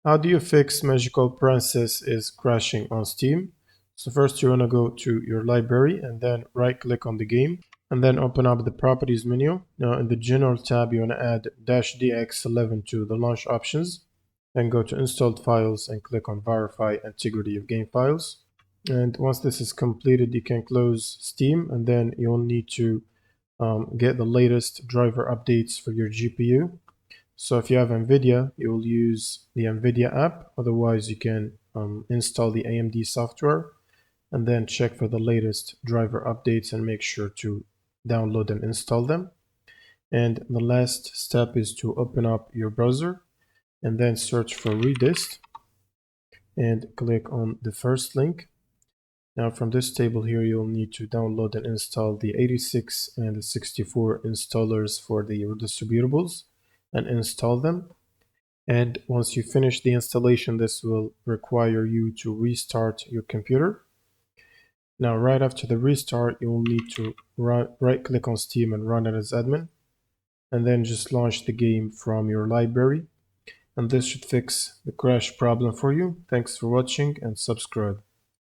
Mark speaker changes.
Speaker 1: How do you fix Magical Princess is crashing on Steam? So first you want to go to your library and then right click on the game and then open up the properties menu. Now in the general tab you want to add -dx11 to the launch options. Then go to installed files and click on verify integrity of game files. And once this is completed you can close Steam and then you'll need to get the latest driver updates for your GPU. So if you have NVIDIA, you will use the NVIDIA app. Otherwise, you can install the AMD software and then check for the latest driver updates and make sure to download and install them. And the last step is to open up your browser and then search for Redist and click on the first link. Now from this table here, you'll need to download and install the 86 and the 64 installers for the distributables and install them. And once you finish the installation, this will require you to restart your computer. Now, right after the restart, you will need to right click on Steam and run it as admin, and then just launch the game from your library. And this should fix the crash problem for you. Thanks for watching and subscribe.